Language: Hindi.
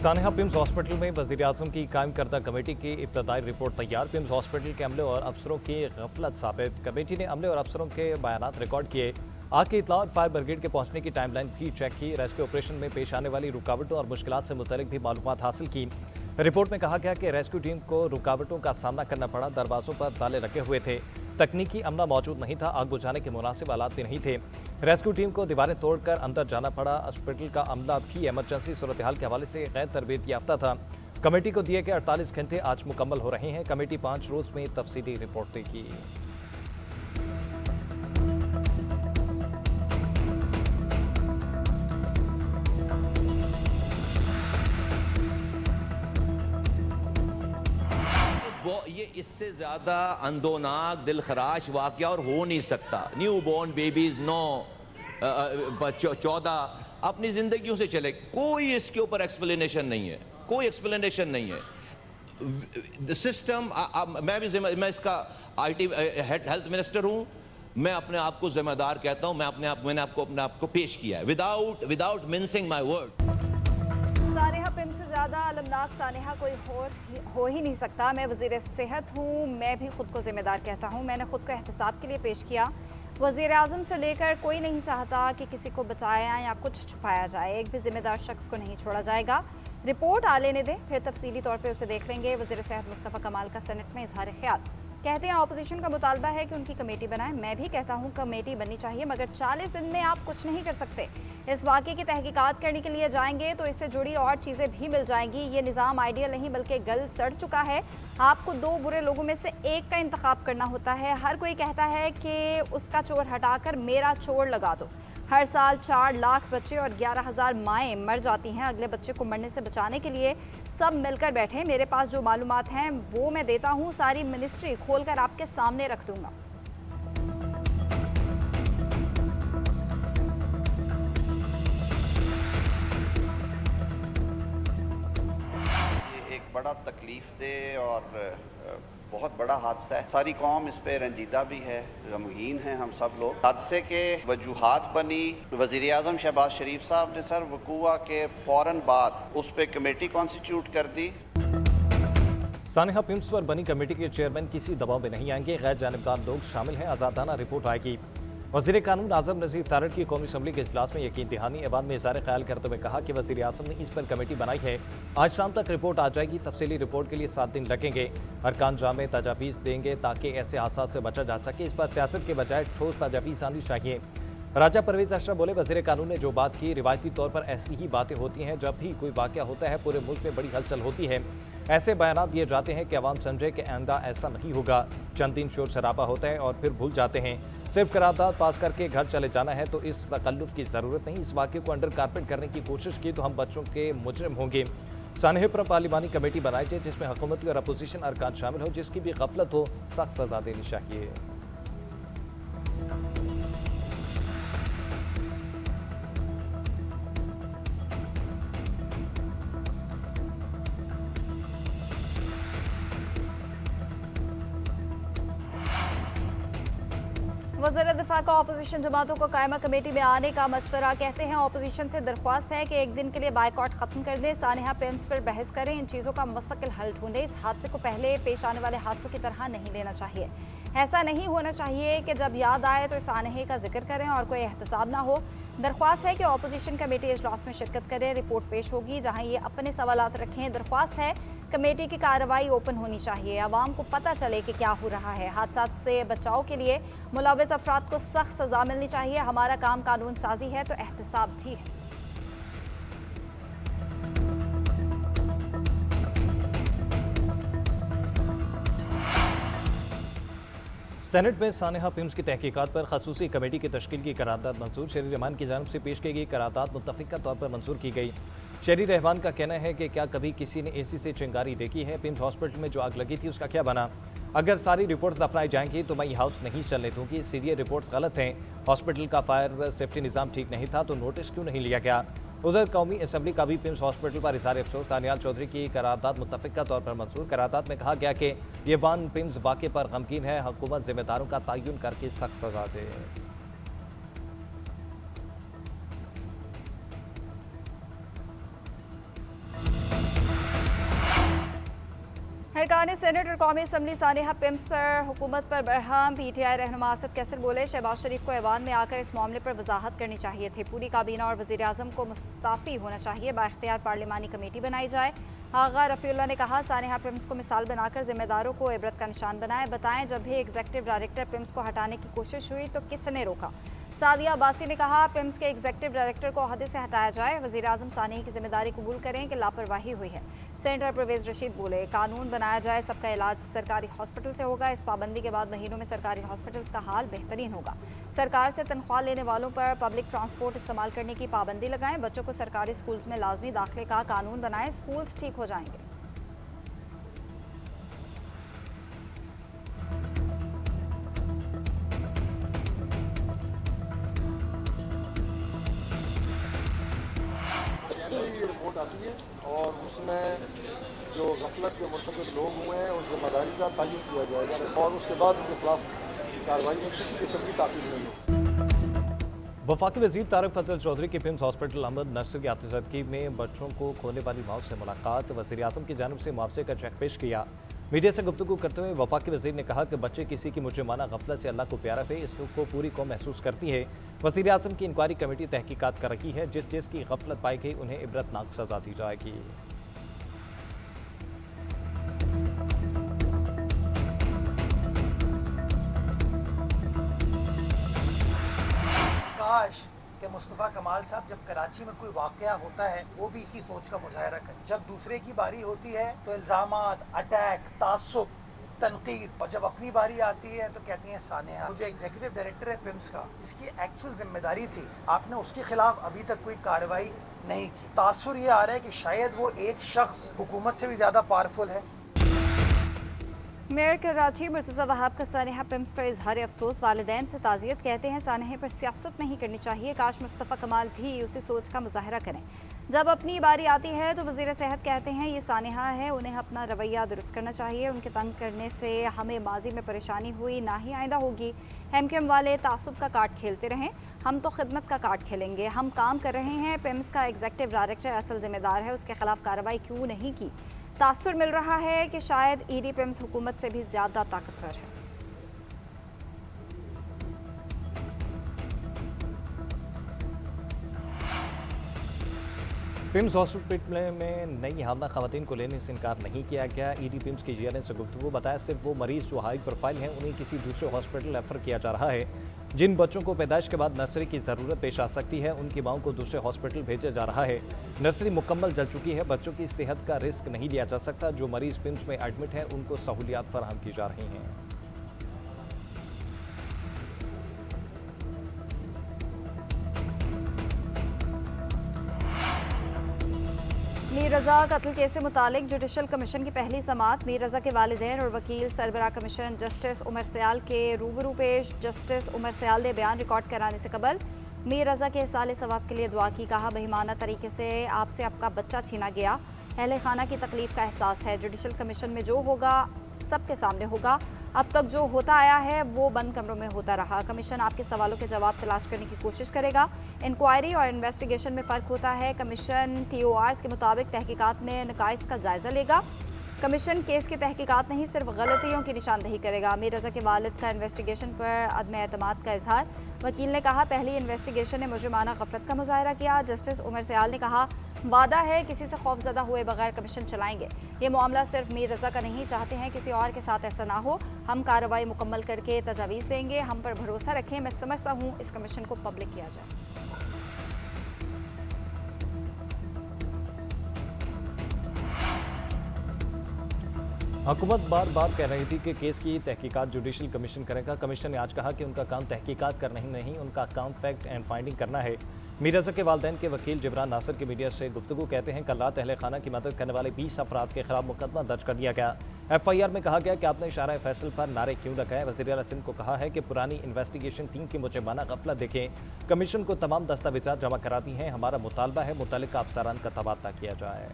सानेहा पिम्स हॉस्पिटल में वज़ीर-ए-आज़म की कायम करदा कमेटी की इब्तदाई रिपोर्ट तैयार। पिम्स हॉस्पिटल के अमले और अफसरों की गफलत साबित। कमेटी ने अमले और अफसरों के बयानात रिकॉर्ड किए। आग की इत्तला और फायर ब्रिगेड के पहुंचने की टाइमलाइन भी चेक की। रेस्क्यू ऑपरेशन में पेश आने वाली रुकावटों और मुश्किलात से मुतल्लिक भी मालूमात हासिल की। रिपोर्ट में कहा गया कि रेस्क्यू टीम को रुकावटों का सामना करना पड़ा। दरवाजों पर ताले लगे हुए थे। तकनीकी अमला मौजूद नहीं था। आग बुझाने के मुनासिब आलात भी नहीं थे। रेस्क्यू टीम को दीवारें तोड़कर अंदर जाना पड़ा। हॉस्पिटल का अमला भी इमरजेंसी सूरत हाल के हवाले से गैर तरबियत याफ्ता था। कमेटी को दिए गए 48 घंटे आज मुकम्मल हो रहे हैं। कमेटी 5 रोज में तफसीली रिपोर्ट देगी। ये इससे ज्यादा अंदोनाक दिल खराश वाकया और हो नहीं सकता। न्यू बोर्न बेबीज 14 अपनी जिंदगियों से चले, कोई इसके ऊपर एक्सप्लेनेशन नहीं है, कोई एक्सप्लेनेशन नहीं है। सिस्टम मैं इसका IT हेल्थ मिनिस्टर हूं, मैं अपने आप को जिम्मेदार कहता हूं। मैंने अपने आप को पेश किया है विदाउट मिंसिंग माय वर्ड। सानेहा पिम्स से ज़्यादा अलमनाक सानेहा कोई हो ही नहीं सकता। मैं वज़ीर सेहत हूँ, मैं भी खुद को जिम्मेदार कहता हूँ। मैंने खुद को एहतसाब के लिए पेश किया। वज़ीर-ए-आज़म से लेकर कोई नहीं चाहता कि किसी को बचाया या कुछ छुपाया जाए। एक भी जिम्मेदार शख्स को नहीं छोड़ा जाएगा। रिपोर्ट आ लेने दें, फिर तफसीली तौर पर उसे देख लेंगे। वज़ीर सेहत मुस्तफ़ा कमाल का सेनेट में इजहार ख्याल। कहते हैं अपोजिशन का मुतालबा है कि उनकी कमेटी बनाएं। मैं भी कहता हूं कमेटी बननी चाहिए, मगर 40 दिन में आप कुछ नहीं कर सकते। इस वाक़े की तहकीकात करने के लिए जाएंगे तो इससे जुड़ी और चीज़ें भी मिल जाएंगी। ये निज़ाम आइडियल नहीं बल्कि गल सड़ चुका है। आपको 2 बुरे लोगों में से एक का इंतखाब करना होता है। हर कोई कहता है कि उसका चोर हटाकर मेरा चोर लगा दो। हर साल 4 लाख बच्चे और 11,000 माएँ मर जाती हैं। अगले बच्चे को मरने से बचाने के लिए सब मिलकर बैठे। मेरे पास जो मालूमात हैं वो मैं देता हूँ, सारी मिनिस्ट्री खोलकर आपके सामने रख दूंगा। ये एक बड़ा तकलीफ दे और बहुत बड़ा हादसा है। सारी कौम इस पे रंजीदा भी है, गमगीन है हम सब लोग। हादसे के वजूहात बनी, वज़ीर-ए-आज़म शहबाज शरीफ साहब ने सर वकूआ के फ़ौरन बाद उस पर कमेटी कॉन्स्टिट्यूट कर दी। सानेहा पिम्स पर बनी कमेटी के चेयरमैन किसी दबाव में नहीं आएंगे। गैर जानिबदार लोग शामिल हैं। आज़ादाना रिपोर्ट आएगी। वज़ीर कानून आज़म नज़ीर तारड़ की कौमी असम्बली के इजलास में यकीन दहानी। ऐवान में इज़हार ख्याल करते हुए कहा कि वज़ीर-ए-आज़म ने इस पर कमेटी बनाई है। आज शाम तक रिपोर्ट आ जाएगी। तफसीली रिपोर्ट के लिए 7 दिन लगेंगे। अरकान जामे तजावीज़ देंगे ताकि ऐसे हादसा से बचा जा सके। इस पर सियासत के बजाय ठोस तजावीज़ आनी चाहिए। राजा परवेज अशरफ बोले, वज़ीर कानून ने जो बात की, रिवायती तौर पर ऐसी ही बातें होती हैं। जब भी कोई वाक़या होता है पूरे मुल्क में बड़ी हलचल होती है। ऐसे बयान दिए जाते हैं कि अवाम समझे कि आइंदा ऐसा नहीं होगा। चंद दिन शोर शराबा होता है और फिर भूल जाते हैं। सिर्फ करारदाद पास करके घर चले जाना है तो इस तकल्लुफ़ की ज़रूरत नहीं। इस वाक़े को अंडर कारपेट करने की कोशिश की तो हम बच्चों के मुजरिम होंगे। सानेहा पर पार्लिमानी कमेटी बनाई जाए जिसमें हुकूमती और अपोजिशन अरकान शामिल हो। जिसकी भी गफलत हो सख्त सजा देनी चाहिए। वज़ीर दिफा का अपोजिशन जमातों को कायमा कमेटी में आने का मशवरा। कहते हैं अपोजिशन से दरख्वास्त है कि एक दिन के लिए बाइकआउट खत्म कर दें। सानेहा पिम्स पर बहस करें। इन चीज़ों का मुस्तकिल हल ढूंढें। इस हादसे को पहले पेश आने वाले हादसों की तरह नहीं लेना चाहिए। ऐसा नहीं होना चाहिए कि जब याद आए तो सानेहे का जिक्र करें और कोई एहतसाब ना हो। दरख्वास्त है कि अपोजिशन कमेटी इजलास में शिरकत करे। रिपोर्ट पेश होगी जहाँ ये अपने सवालात रखें। दरख्वास्त है कमेटी की कार्रवाई ओपन होनी चाहिए। आवाम को पता चले कि क्या हो रहा है। हादसा से बचाव के लिए मुलविस अफराद को सख्त सजा मिलनी चाहिए। हमारा काम कानून साजी है तो एहतसाब भी है। सेनेट में सानेहा पिम्स की तहकीकात पर खसूसी कमेटी की तश्कील की करारदाद मंजूर। शहरी रहमान की जानिब से पेश की गई करारदाद मुत्तफ़िका तौर पर मंजूर की गई। शहरी रहमान का कहना है कि क्या कभी किसी ने AC से चिंगारी देखी है? पिम्स हॉस्पिटल में जो आग लगी थी उसका क्या बना? अगर सारी रिपोर्ट्स अपनाई जाएंगी तो मैं ये हाउस नहीं चलने दूंगी। सीरियर रिपोर्ट्स गलत हैं। हॉस्पिटल का फायर सेफ्टी निज़ाम ठीक नहीं था तो नोटिस क्यों नहीं लिया गया? उधर कौमी असम्बली का भी पिम्स हॉस्पिटल पर इज़हार अफसोस। दानियाल चौधरी की करारदाद मुत्तफ़िका तौर पर मंजूर। करारदाद में कहा गया कि ये वान पिम्स वाक़े पर गमगीन है। हुकूमत जिम्मेदारों का तयन करके सख्त सजा दे। अरकान सेनेट और कौमी असम्बली सानिहा पिम्स पर हुकूमत पर बरहम। PTI रहनुमा असद कैसर बोले, शहबाज शरीफ को ऐवान में आकर इस मामले पर वजाहत करनी चाहिए थी। पूरी काबीना और वज़ीर आज़म को मुस्ताफ़ी होना चाहिए। बाख्तियार पार्लिमानी कमेटी बनाई जाए। आगा रफ़ीउल्लाह ने कहा, सानिहा पिम्स को मिसाल बनाकर जिम्मेदारों को इबरत का निशान बनाए। बताएं, जब भी एग्जीक्यूटिव डायरेक्टर पिम्स को हटाने की कोशिश हुई तो किसने रोका? सादिया अब्बासी ने कहा, पिम्स के एग्जीक्यूटिव डायरेक्टर को ओहदे से हटाया जाए। वज़ीर आज़म सानिया की जिम्मेदारी कबूल करें कि लापरवाही हुई है। सेनेटर परवेज रशीद बोले, कानून बनाया जाए, सबका इलाज सरकारी हॉस्पिटल से होगा। इस पाबंदी के बाद महीनों में सरकारी हॉस्पिटल्स का हाल बेहतरीन होगा। सरकार से तनख्वाह लेने वालों पर पब्लिक ट्रांसपोर्ट इस्तेमाल करने की पाबंदी लगाएं। बच्चों को सरकारी स्कूल्स में लाजमी दाखिले का कानून बनाएं। स्कूल्स ठीक हो जाएंगे। ये रिपोर्ट आती है और उसमें जो गफलत के मुर्तकब लोग हुए हैं उस जिम्मेदारी का तायन किया जाएगा और उसके बाद उनके खिलाफ कार्रवाई में किसी किस्म की ताकीद नहीं होगी। वफाकी वज़ीर तारिक फजल चौधरी की पिम्स हॉस्पिटल अहमद नसर की आतिशदगी में बच्चों को खोने वाली मौत से मुलाकात। वज़ीर आज़म की जानिब से मुआवजे का चेक पेश किया। मीडिया से गुफ्तगू करते हुए वफाकी वज़ीर ने कहा कि बच्चे किसी की मुजरिमाना गफलत से अल्लाह को प्यारा थे, इस दुख को पूरी कौम महसूस करती है। वज़ीर आज़म की इंक्वायरी कमेटी तहकीकात कर रही है। जिस जिसकी गफलत पाई गई उन्हें इबरतनाक सजा दी जाएगी। काश कि मुस्तफ़ा कमाल साहब जब कराची में कोई वाक़या होता है वो भी इसी सोच का मुजाहरा करें। जब दूसरे की बारी होती है तो इल्ज़ामात, अटैक, तासुब, तनकीद, और जब अपनी बारी आती है तो कहती हैं सानिया। जो एग्जीक्यूटिव डायरेक्टर है पिम्स का, जिसकी एक्चुअल जिम्मेदारी थी, आपने उसके खिलाफ अभी तक कोई कार्रवाई नहीं की। तासुर ये आ रहा है कि शायद वो एक शख्स हुकूमत से भी ज्यादा पावरफुल है। मेयर कराची मुर्तज़ा वहाब का सानिहा पिम्स पर इजहार अफसोस। वालिदैन से ताज़ियत, कहते हैं सानिहा पर सियासत नहीं करनी चाहिए। काश मुस्तफ़ा कमाल भी उसी सोच का मुजाहरा करें। जब अपनी बारी आती है तो वज़ीर सेहत कहते हैं ये सानिहा है, उन्हें अपना रवैया दुरुस्त करना चाहिए। उनके तंग करने से हमें माजी में परेशानी हुई, ना ही आइंदा होगी। एमक्यूएम वाले तासुब का कार्ड खेलते रहें, हम तो खिदमत का कार्ड खेलेंगे। हम काम कर रहे हैं। पिम्स का एग्जीक्यूटिव डायरेक्टर असल जिम्मेदार है, उसके खिलाफ कार्रवाई क्यों नहीं की? तासुर मिल रहा है कि शायद ईडी पिम्स हुकूमत से भी ज़्यादा ताकतवर है। पिम्स हॉस्पिटल में नई हामला खवातीन को लेने से इनकार नहीं किया गया। ईडी पिम्स के जीएनए से गुफ्तगू, बताया सिर्फ वो मरीज जो हाई प्रोफाइल हैं उन्हें किसी दूसरे हॉस्पिटल रेफर किया जा रहा है। जिन बच्चों को पैदाइश के बाद नर्सरी की ज़रूरत पेश आ सकती है उनकी माओं को दूसरे हॉस्पिटल भेजा जा रहा है। नर्सरी मुकम्मल जल चुकी है। बच्चों की सेहत का रिस्क नहीं लिया जा सकता। जो मरीज पिम्स में एडमिट हैं उनको सहूलियात फराहम की जा रही हैं। मीर रज़ा कत्ल केस से मुतालिक जुडिशल कमीशन की पहली समाअत। मीर रज़ा के वालिदैन और वकील सरबराह कमीशन जस्टिस उमर सयाल के रूबरू पेश। जस्टिस उमर सयाल ने बयान रिकॉर्ड कराने से कबल मीर रज़ा के साले सवाब के लिए दुआ की। कहा, बेईमाना तरीके से आपसे आपका बच्चा छीना गया। अहले खाना की तकलीफ का एहसास है। जुडिशल कमीशन में जो होगा सबके सामने होगा। अब तक जो होता आया है वो बंद कमरों में होता रहा। कमीशन आपके सवालों के जवाब तलाश करने की कोशिश करेगा। इंक्वायरी और इन्वेस्टिगेशन में फ़र्क होता है। कमीशन TORs के मुताबिक तहकीकात में नकाइस का जायज़ा लेगा। कमीशन केस की तहकीकात नहीं, सिर्फ गलतियों की निशानदेही करेगा। मीर रज़ा के वालिद का इन्वेस्टिगेशन पर अदम एतमाद का इजहार। वकील ने कहा, पहली इन्वेस्टिगेशन ने मुजरिमाना गफलत का मुजाहरा किया। जस्टिस उमर सयाल ने कहा, वादा है किसी से खौफजदा हुए बगैर कमीशन चलाएंगे। ये मामला सिर्फ मीर रज़ा का नहीं, चाहते हैं किसी और के साथ ऐसा ना हो। हम कार्रवाई मुकम्मल करके तजावीज़ देंगे। हम पर भरोसा रखें। मैं समझता हूँ इस कमीशन को पब्लिक किया जाए। हुकूमत बार बार कह रही थी कि केस की तहकीकात जुडिशल कमीशन करेगा। कमीशन ने आज कहा कि उनका काम तहकीकात करना ही नहीं, उनका काम फैक्ट एंड फाइंडिंग करना है। मीर रज़ा के वालिदैन के वकील जिब्रान नासिर के मीडिया से गुफ्तगू, कहते हैं कल रात अहले खाना की मदद करने वाले 20 अफराद के खिलाफ मुकदमा दर्ज कर दिया गया। FIR में कहा गया कि आपने इशारा फैसल पर नारे क्यों लगाए। वज़ीर आला सिंध को कहा है कि पुरानी इन्वेस्टिगेशन टीम की मुजरिमाना गफलत देखें। कमीशन को तमाम दस्तावेजात जमा करा दी हैं। हमारा मुतालबा है मुतल्लिका अफसरान का तबादला किया जाए।